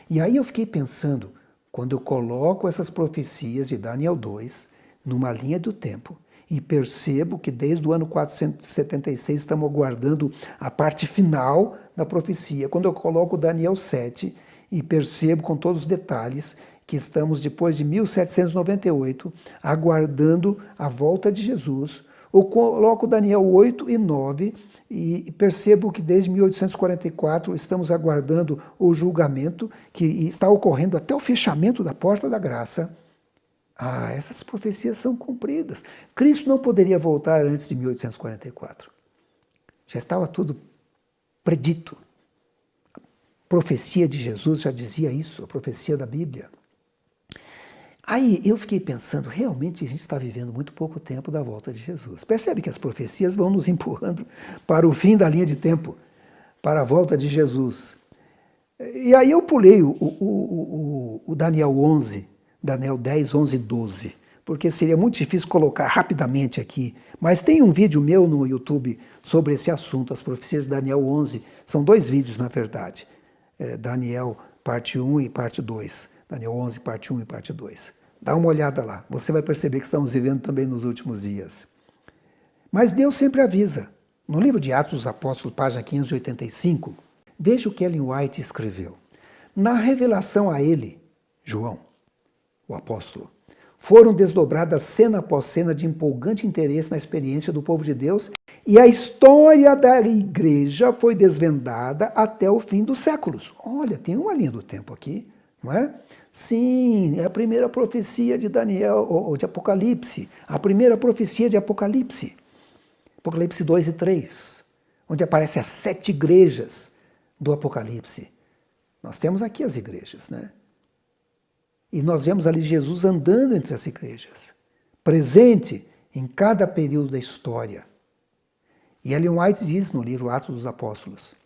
S1: E aí eu fiquei pensando, quando eu coloco essas profecias de Daniel 2 numa linha do tempo, e percebo que desde o ano 476 estamos aguardando a parte final da profecia. Quando eu coloco Daniel 7 e percebo com todos os detalhes que estamos depois de 1798 aguardando a volta de Jesus, eu coloco Daniel 8 e 9 e percebo que desde 1844 estamos aguardando o julgamento que está ocorrendo até o fechamento da porta da graça. Essas profecias são cumpridas. Cristo não poderia voltar antes de 1844. Já estava tudo predito. A profecia de Jesus já dizia isso, a profecia da Bíblia. Aí eu fiquei pensando, realmente a gente está vivendo muito pouco tempo da volta de Jesus. Percebe que as profecias vão nos empurrando para o fim da linha de tempo, para a volta de Jesus. E aí eu pulei o Daniel 11, Daniel 10, 11 e 12, porque seria muito difícil colocar rapidamente aqui. Mas tem um vídeo meu no YouTube sobre esse assunto, as profecias de Daniel 11. São 2 vídeos, na verdade. Daniel parte 1 e parte 2. Daniel 11, parte 1 e parte 2. Dá uma olhada lá. Você vai perceber que estamos vivendo também nos últimos dias. Mas Deus sempre avisa. No livro de Atos dos Apóstolos, página 585, veja o que Ellen White escreveu. Na revelação a ele, João, o apóstolo, foram desdobradas cena após cena de empolgante interesse na experiência do povo de Deus, e a história da igreja foi desvendada até o fim dos séculos. Olha, tem uma linha do tempo aqui, não é? Sim, é a primeira profecia de Daniel, ou de Apocalipse, a primeira profecia de Apocalipse, Apocalipse 2 e 3, onde aparecem as 7 igrejas do Apocalipse. Nós temos aqui as igrejas, né? E nós vemos ali Jesus andando entre as igrejas, presente em cada período da história. E Ellen White diz no livro Atos dos Apóstolos,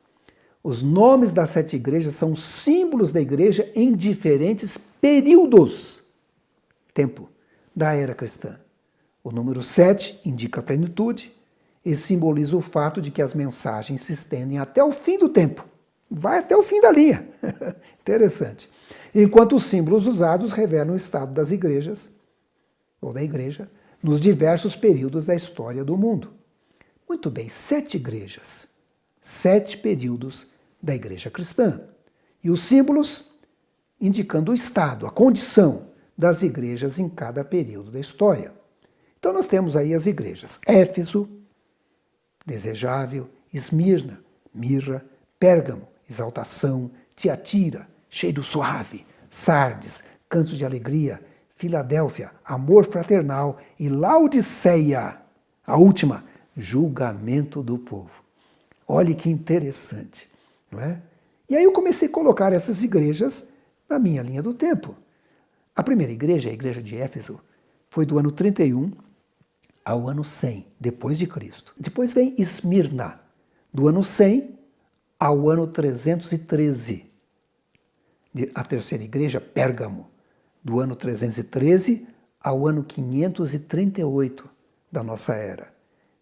S1: os nomes das 7 igrejas são símbolos da igreja em diferentes períodos, tempo, da era cristã. O número 7 indica a plenitude e simboliza o fato de que as mensagens se estendem até o fim do tempo. Vai até o fim da linha. Interessante. Enquanto os símbolos usados revelam o estado das igrejas, ou da igreja, nos diversos períodos da história do mundo. Muito bem, 7 igrejas, 7 períodos da igreja cristã. E os símbolos indicando o estado, a condição das igrejas em cada período da história. Então nós temos aí as igrejas: Éfeso, desejável; Esmirna, mirra; Pérgamo, exaltação; Tiatira, cheiro suave; Sardes, cantos de alegria; Filadélfia, amor fraternal; e Laodiceia, a última, julgamento do povo. Olhe que interessante, não é? E aí eu comecei a colocar essas igrejas na minha linha do tempo. A primeira igreja, a igreja de Éfeso, foi do ano 31 ao ano 100, depois de Cristo. Depois vem Esmirna, do ano 100 ao ano 313. A terceira igreja, Pérgamo, do ano 313 ao ano 538 da nossa era.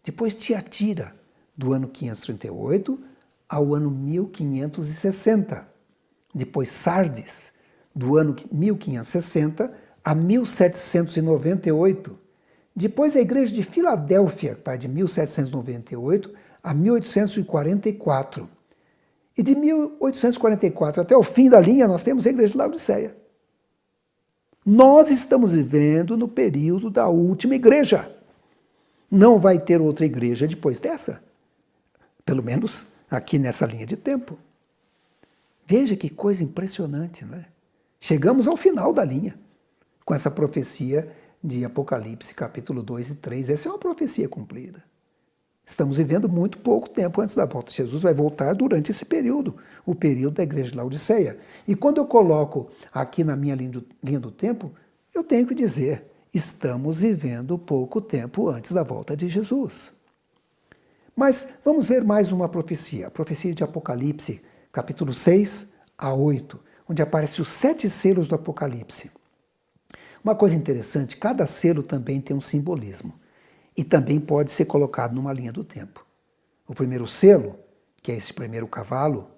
S1: Depois Tiatira, do ano 538 ao ano 1560. Depois Sardes, do ano 1560 a 1798. Depois a igreja de Filadélfia, vai de 1798 a 1844. E de 1844 até o fim da linha nós temos a igreja de Laodiceia. Nós estamos vivendo no período da última igreja. Não vai ter outra igreja depois dessa. Pelo menos aqui nessa linha de tempo. Veja que coisa impressionante, não é? Chegamos ao final da linha, com essa profecia de Apocalipse, capítulo 2 e 3. Essa é uma profecia cumprida. Estamos vivendo muito pouco tempo antes da volta. Jesus vai voltar durante esse período, o período da igreja de Laodiceia. E quando eu coloco aqui na minha linha do tempo, eu tenho que dizer, estamos vivendo pouco tempo antes da volta de Jesus. Mas vamos ver mais uma profecia, a profecia de Apocalipse, capítulo 6 a 8, onde aparecem os 7 selos do Apocalipse. Uma coisa interessante, cada selo também tem um simbolismo e também pode ser colocado numa linha do tempo. O primeiro selo, que é esse primeiro cavalo,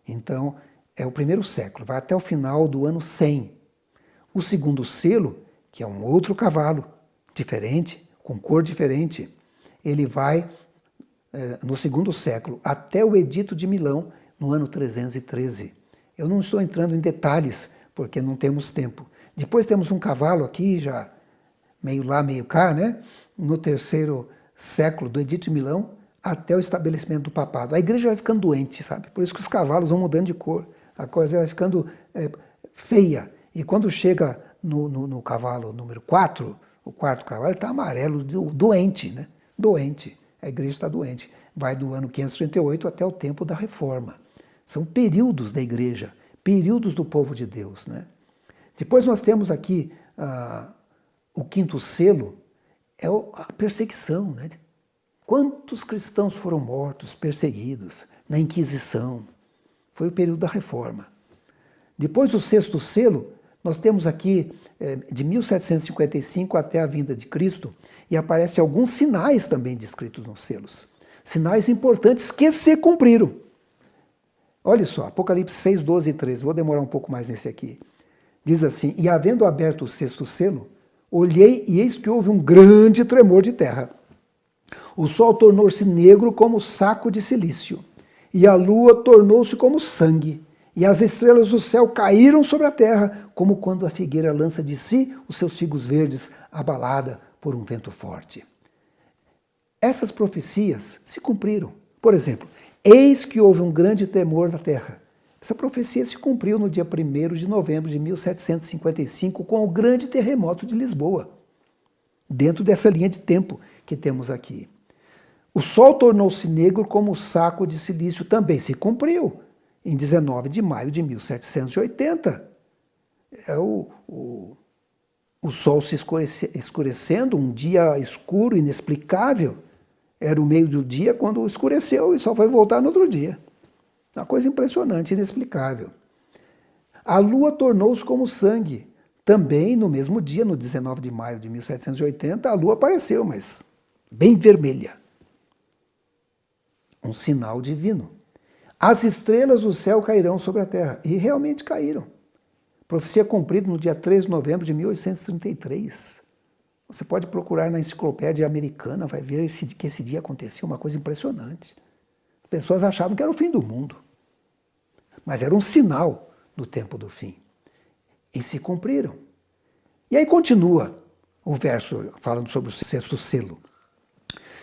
S1: então é o primeiro século, vai até o final do ano 100. O segundo selo, que é um outro cavalo, diferente, com cor diferente, ele vai no segundo século, até o Edito de Milão, no ano 313. Eu não estou entrando em detalhes, porque não temos tempo. Depois temos um cavalo aqui, já meio lá, meio cá, né? No terceiro século do Edito de Milão, até o estabelecimento do papado. A igreja vai ficando doente, sabe? Por isso que os cavalos vão mudando de cor. A coisa vai ficando feia. E quando chega no cavalo número 4, o quarto cavalo, ele está amarelo, doente, né? Doente. A igreja está doente. Vai do ano 538 até o tempo da Reforma. São períodos da igreja, períodos do povo de Deus, né? Depois nós temos aqui o quinto selo, é a perseguição, né? Quantos cristãos foram mortos, perseguidos na Inquisição? Foi o período da Reforma. Depois do sexto selo, nós temos aqui de 1755 até a vinda de Cristo, e aparecem alguns sinais também descritos nos selos. Sinais importantes que se cumpriram. Olha só, Apocalipse 6, 12 e 13, vou demorar um pouco mais nesse aqui. Diz assim, e havendo aberto o sexto selo, olhei e eis que houve um grande tremor de terra. O sol tornou-se negro como saco de silício, e a lua tornou-se como sangue, E as estrelas do céu caíram sobre a terra, como quando a figueira lança de si os seus figos verdes, abalada por um vento forte. Essas profecias se cumpriram. Por exemplo, eis que houve um grande temor na terra. Essa profecia se cumpriu no dia 1º de novembro de 1755, com o grande terremoto de Lisboa, dentro dessa linha de tempo que temos aqui. O sol tornou-se negro como o saco de silício, também se cumpriu, em 19 de maio de 1780. O sol se escurecendo, um dia escuro, inexplicável. Era o meio do dia quando escureceu e só foi voltar no outro dia. Uma coisa impressionante, inexplicável. A lua tornou-se como sangue. Também no mesmo dia, no 19 de maio de 1780, a lua apareceu, mas bem vermelha. Um sinal divino. As estrelas do céu cairão sobre a terra. E realmente caíram. Profecia cumprida no dia 3 de novembro de 1833. Você pode procurar na enciclopédia americana, vai ver que esse dia aconteceu, uma coisa impressionante. As pessoas achavam que era o fim do mundo. Mas era um sinal do tempo do fim. E se cumpriram. E aí continua o verso falando sobre o sexto selo.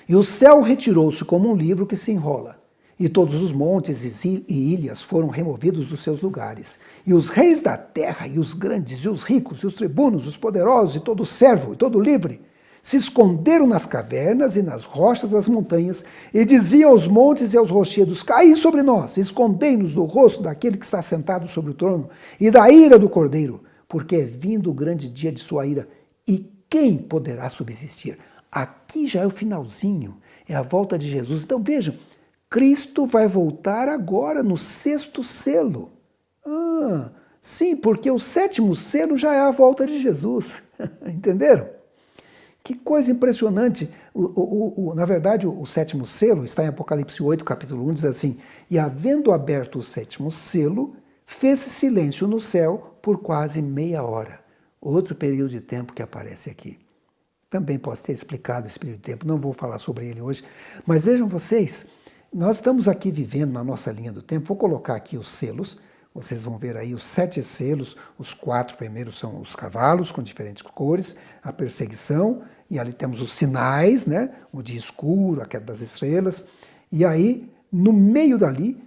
S1: E o céu retirou-se como um livro que se enrola, e todos os montes e ilhas foram removidos dos seus lugares. E os reis da terra, e os grandes, e os ricos, e os tribunos, os poderosos, e todo servo, e todo livre, se esconderam nas cavernas e nas rochas das montanhas, e diziam aos montes e aos rochedos: caí sobre nós, escondei-nos do rosto daquele que está sentado sobre o trono, e da ira do Cordeiro, porque é vindo o grande dia de sua ira, e quem poderá subsistir? Aqui já é o finalzinho, é a volta de Jesus. Então vejam, Cristo vai voltar agora no sexto selo. Sim, porque o sétimo selo já é a volta de Jesus. Entenderam? Que coisa impressionante. Na verdade, o sétimo selo está em Apocalipse 8, capítulo 1, diz assim: e havendo aberto o sétimo selo, fez-se silêncio no céu por quase meia hora. Outro período de tempo que aparece aqui. Também posso ter explicado esse período de tempo, não vou falar sobre ele hoje. Mas vejam vocês, nós estamos aqui vivendo na nossa linha do tempo. Vou colocar aqui os selos. Vocês vão ver aí os 7 selos. Os 4 primeiros são os cavalos com diferentes cores, a perseguição, e ali temos os sinais, né? O dia escuro, a queda das estrelas. E aí, no meio dali,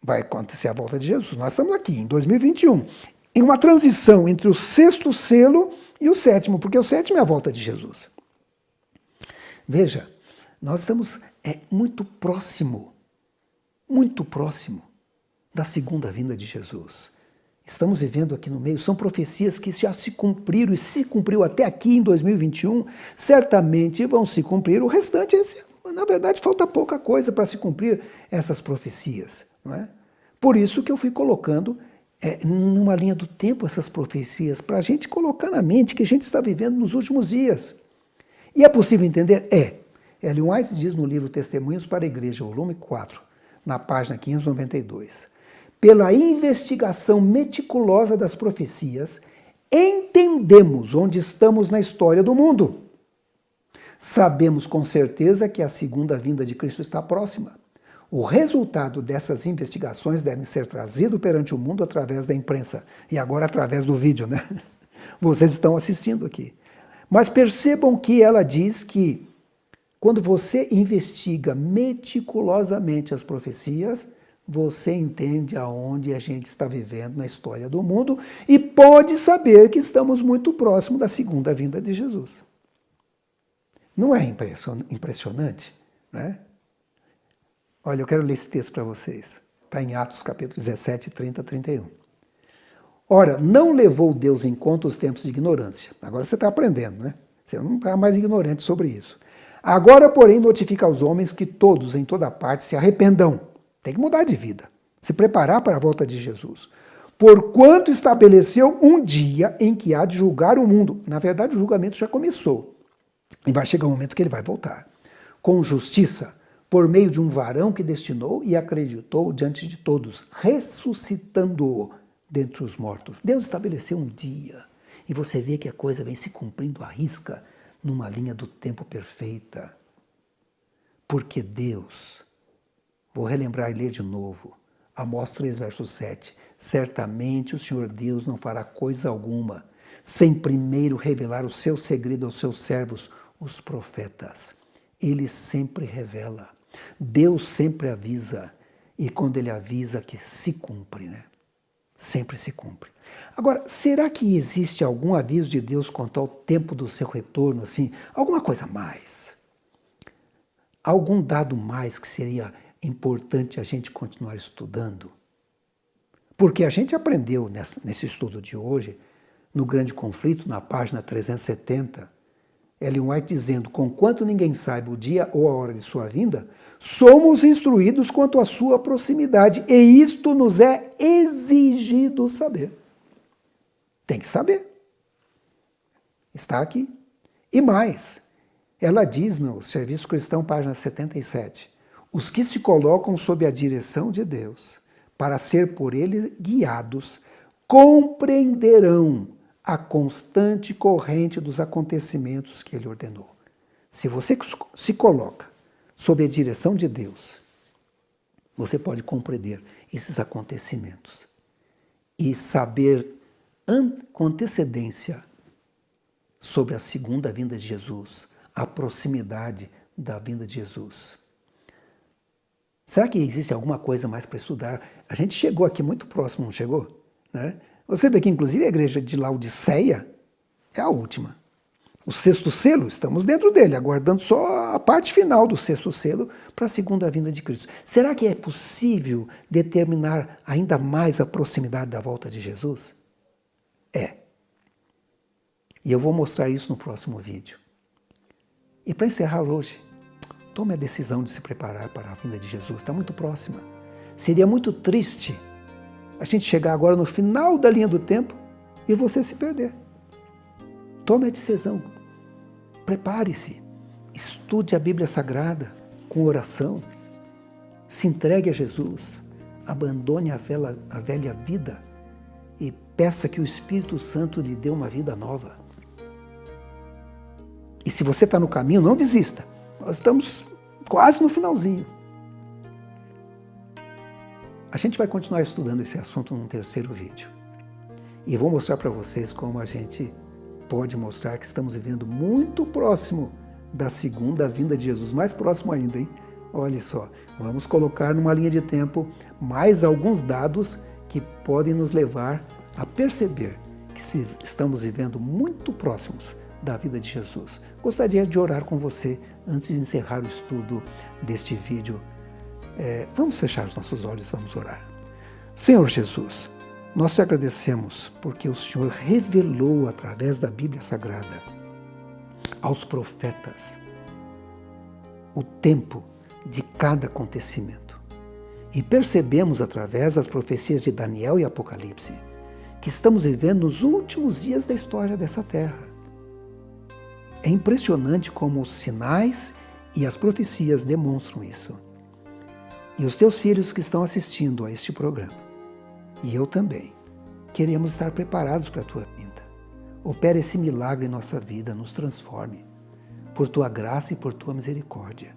S1: vai acontecer a volta de Jesus. Nós estamos aqui em 2021, em uma transição entre o sexto selo e o sétimo, porque o sétimo é a volta de Jesus. Veja, nós estamos muito próximo da segunda vinda de Jesus. Estamos vivendo aqui no meio, são profecias que já se cumpriram, e se cumpriu até aqui em 2021, certamente vão se cumprir o restante. Na verdade, falta pouca coisa para se cumprir essas profecias, não é? Por isso que eu fui colocando numa linha do tempo essas profecias, para a gente colocar na mente que a gente está vivendo nos últimos dias. E é possível entender? Ellen White diz no livro Testemunhos para a Igreja, volume 4, na página 592, pela investigação meticulosa das profecias, entendemos onde estamos na história do mundo. Sabemos com certeza que a segunda vinda de Cristo está próxima. O resultado dessas investigações deve ser trazido perante o mundo através da imprensa. E agora através do vídeo, né? Vocês estão assistindo aqui. Mas percebam que ela diz que quando você investiga meticulosamente as profecias, você entende aonde a gente está vivendo na história do mundo e pode saber que estamos muito próximo da segunda vinda de Jesus. Não é impressionante, né? Olha, eu quero ler esse texto para vocês. Está em Atos capítulo 17, 30 a 31. Ora, não levou Deus em conta os tempos de ignorância. Agora você está aprendendo, né? Você não está mais ignorante sobre isso. Agora, porém, notifica aos homens que todos, em toda parte, se arrependam. Tem que mudar de vida. Se preparar para a volta de Jesus. Porquanto estabeleceu um dia em que há de julgar o mundo. Na verdade, o julgamento já começou. E vai chegar um momento que ele vai voltar. Com justiça, por meio de um varão que destinou e acreditou diante de todos, ressuscitando-o dentre os mortos. Deus estabeleceu um dia, e você vê que a coisa vem se cumprindo à risca, numa linha do tempo perfeita. Porque Deus, vou relembrar e ler de novo, Amós 3, verso 7. Certamente o Senhor Deus não fará coisa alguma, sem primeiro revelar o seu segredo aos seus servos, os profetas. Ele sempre revela. Deus sempre avisa. E quando ele avisa, que se cumpre, né? Sempre se cumpre. Agora, será que existe algum aviso de Deus quanto ao tempo do seu retorno, assim? Alguma coisa a mais? Algum dado mais que seria importante a gente continuar estudando? Porque a gente aprendeu nesse estudo de hoje, no Grande Conflito, na página 370, Ellen White dizendo, conquanto ninguém saiba o dia ou a hora de sua vinda, somos instruídos quanto à sua proximidade, e isto nos é exigido saber. Tem que saber. Está aqui. E mais, ela diz no Serviço Cristão, página 77, os que se colocam sob a direção de Deus, para ser por ele guiados, compreenderão a constante corrente dos acontecimentos que ele ordenou. Se você se coloca sob a direção de Deus, você pode compreender esses acontecimentos e saber com antecedência sobre a segunda vinda de Jesus, a proximidade da vinda de Jesus. Será que existe alguma coisa mais para estudar? A gente chegou aqui muito próximo, não chegou? Né? Você vê que, inclusive, a igreja de Laodiceia é a última. O sexto selo, estamos dentro dele, aguardando só a parte final do sexto selo para a segunda vinda de Cristo. Será que é possível determinar ainda mais a proximidade da volta de Jesus? É. E eu vou mostrar isso no próximo vídeo. E para encerrar hoje, tome a decisão de se preparar para a vinda de Jesus, está muito próxima. Seria muito triste a gente chegar agora no final da linha do tempo e você se perder. Tome a decisão. Prepare-se. Estude a Bíblia Sagrada com oração. Se entregue a Jesus. Abandone a velha vida e peça que o Espírito Santo lhe dê uma vida nova. E se você está no caminho, não desista. Nós estamos quase no finalzinho. A gente vai continuar estudando esse assunto num terceiro vídeo. E vou mostrar para vocês como a gente pode mostrar que estamos vivendo muito próximo da segunda vinda de Jesus. Mais próximo ainda, hein? Olha só, vamos colocar numa linha de tempo mais alguns dados que podem nos levar a perceber que estamos vivendo muito próximos da vida de Jesus. Gostaria de orar com você antes de encerrar o estudo deste vídeo. Vamos fechar os nossos olhos, vamos orar. Senhor Jesus, nós te agradecemos porque o Senhor revelou através da Bíblia Sagrada aos profetas o tempo de cada acontecimento. E percebemos através das profecias de Daniel e Apocalipse que estamos vivendo nos últimos dias da história dessa terra. É impressionante como os sinais e as profecias demonstram isso. E os teus filhos que estão assistindo a este programa, e eu também, queremos estar preparados para a tua vinda. Opera esse milagre em nossa vida, nos transforme, por tua graça e por tua misericórdia.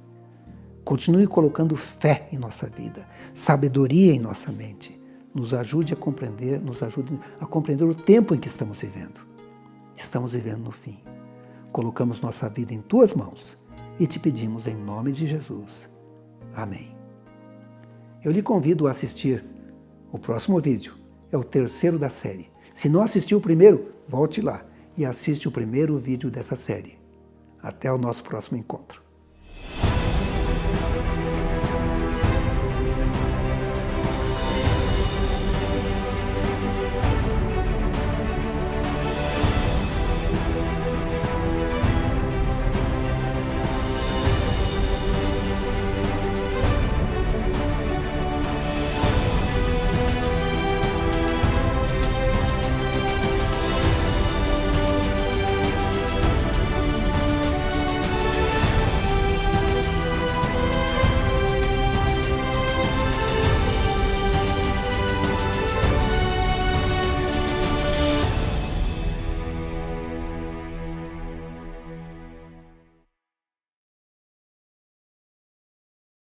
S1: Continue colocando fé em nossa vida, sabedoria em nossa mente. Nos ajude a compreender o tempo em que estamos vivendo. Estamos vivendo no fim. Colocamos nossa vida em tuas mãos e te pedimos em nome de Jesus. Amém. Eu lhe convido a assistir o próximo vídeo. É o terceiro da série. Se não assistiu o primeiro, volte lá e assiste o primeiro vídeo dessa série. Até o nosso próximo encontro.